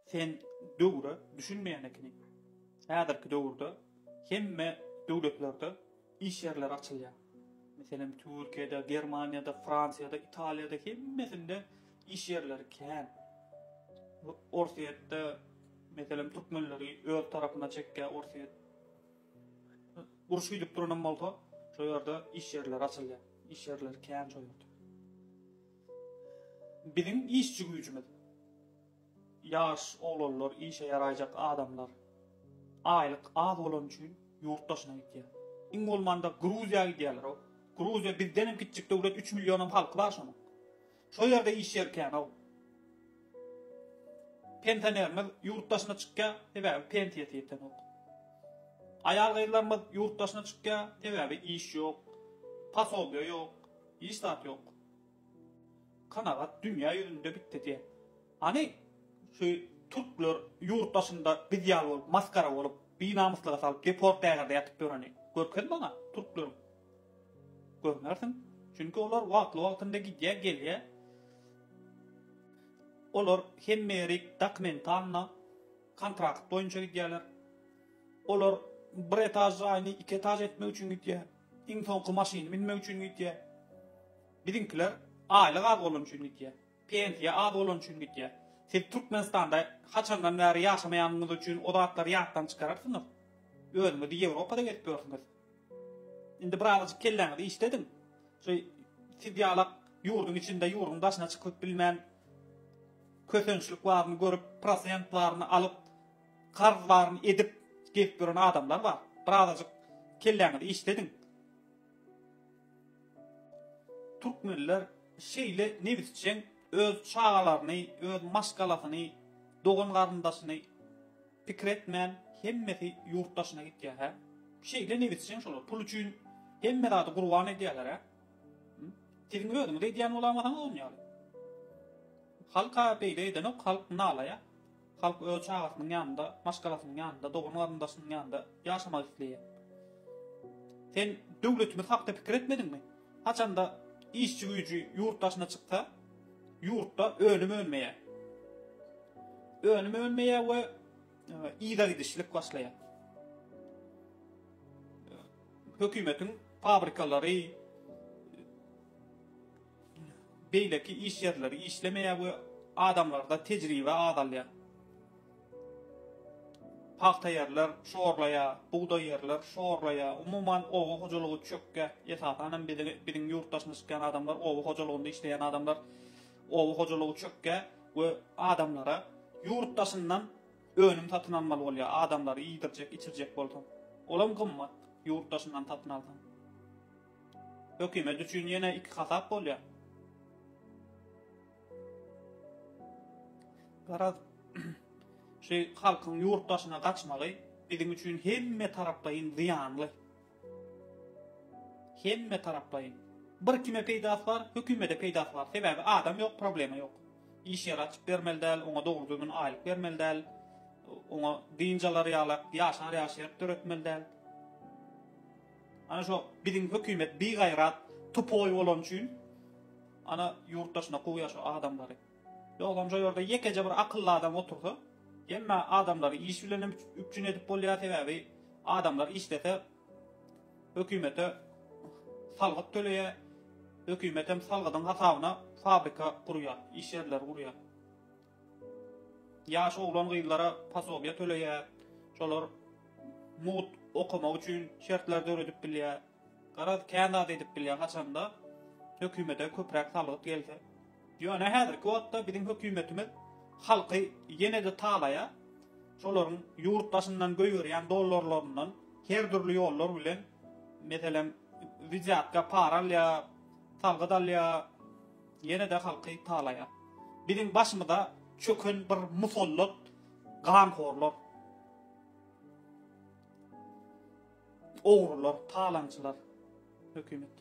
sen döwre düşünmeýänekini. Häzirki döwürde hemme döwletlerde iş yerleri açylýar. Meselem Türkiýede, Germaniýada, Fransiýada, Italiýada hemmesinde iş yerleri kän. Orsiýetde meselem türkmenleri öz tarapyna çekkä orsiýet urşuýdyp duran bolsa, şo ýerde iş yerleri açylýar. İş yerleri kän şo ýerde. Bizim işçi güýjümiz, ýaş oglanlar, işe ýaraýjak adamlar, aýlyk az bolan üçin ýurtdaşyna gitýär. Iň bolmanda Gruziýa gidýärler. Gruziýa bizden hem kiçik döwlet, 3 million halky bar şonuň. Şo ýerde iş yer kän. Pensionerimiz ýurtdaşyna çykýar, sebäbi pensiýa ýeten ok. Aýal gyzlarymyz ýurtdaşyna çykýar, sebäbi iş ýok, pasobiýa ýok, iştat ýok. Kanagat dünýä ýüzünde bitdi diýe. Hani şu Türkler ýurtdaşynda biz ýaly bolup, maskara bolup, binamuslyga salyp deport dägerde ýatyp bereni. Görken baňa Türkler. Görmersiň. Çünki olar wagtly-wagtynda gidýär, gelýär. Olar hemmerik dokumentalna kontrakt boýunça gidýärler. Olar bir etaj aýny 2 etaj etmek üçin gidýär. Iň soňky maşyny binmek üçin gidýär. Bizimkiler aýlyk az bolan üçin gidýär. Pensiýa az bolan üçin gidýär. Siz Türkmenistanda haçandan bäri ýaşamaýanyňyz üçin o zatlary ýatdan çykararsyňyz. Özüňiz Ýewropada gelip ýörsiňiz. Indi birazajy kelläňiz işledin. Şo siz ýalak ýurdun içinde ýurdun daşyna çykyp bilmän kösençlik barny görüp prosentlaryny alyp karjlaryny edip gelip gören adamlar bar. Birazajy kelläňiz işledin. Türkmenler şeýle nebitçen öz çağalaryny, öz maskalasyny, dogan garyndaşyny pikretmän hemmesi ýurtdaşyna gitýär ha. Şeýle nebitçen şolar pul üçin hemme zady gurban edýärler ha. Siziň özüňiz edýän bolamasaň bolmaýar. Halka beýle edenok halk nalaya. Halk öz çağasynyň ýanynda, maskalasynyň ýanynda, dogan garyndaşynyň ýanynda ýaşamak isleýär. Sen döwletimiz hakda pikretmedinmi? Haçanda işçi güýji ýurtdaşyna çyksa, ýurtda ölüm ölmeýär. Ölüm ölmeýär we ýyda gidişlik başlaýar. Hökümetiň fabrikalary, beýleki iş yerleri işlemeýär we adamlarda tejribe azalýar. Paxta yerler şorlaýar, buğda yerler şorlaýar. Umuman owa hojalygy çökkä. Ýetatanyň biziň ýurtdaşyna çykýan adamlar, owa hojalygynda işleýän adamlar, owa hojalygy çökkä we adamlara ýurtdaşyndan önüm tatyn almaly bolýar. Adamlary ýydirjek, içirjek bolsa. Olam gymmat ýurtdaşyndan tatyn alsan. Hökümet üçin ýene iki hasap bolýar. Garaz halkyň ýurtdaşyna gaçmagy biziň üçin hemme tarapdaýyn ziýanly. Hemme tarapdaýyn. Bir kime peýdas bar, hökümete peýdas bar. Sebäbi adam ýok, problema ýok. İş ýer açyp bermeldäl, oňa dogry düzgün aýlyk bermeldäl, oňa diýinjalary ýalap, ýaşar ýaşaýyp töretmeldäl. Ana şo biziň hökümet bigaýrat tupoý bolan üçin ana ýurtdaşyna goýýar şo adamlary. Ýogam şo ýerde ýekeje bir akylly adam otursa, emme adamlary iş bilen üpçün edip bolýar sebäbi adamlar işlese hökümete salgyk töleýär. Hökümet hem salgydyň hasabyna fabrika kurýar, iş yerleri kurýar. Ýaş oglan gyzlara pasobiýa töleýär. Şolar mut okumak üçin şertler öredip bilýär. Garaz kändat edip bilýär haçanda hökümete köprek salgyk gelse. Ýöne häzirki wagtda biziň hökümetimiz halky ýene-de taýlaýar. Şolaryň ýurtdaşyndan göýürýän dollarlaryndan her türlü ýollar bilen meselem wizatka para alýar, salgyk alýar, ýene-de halky taýlaýar. Biziň başymyzda çöken bir musallat gamhorlar, ogurlar, taýlançylar hökümet.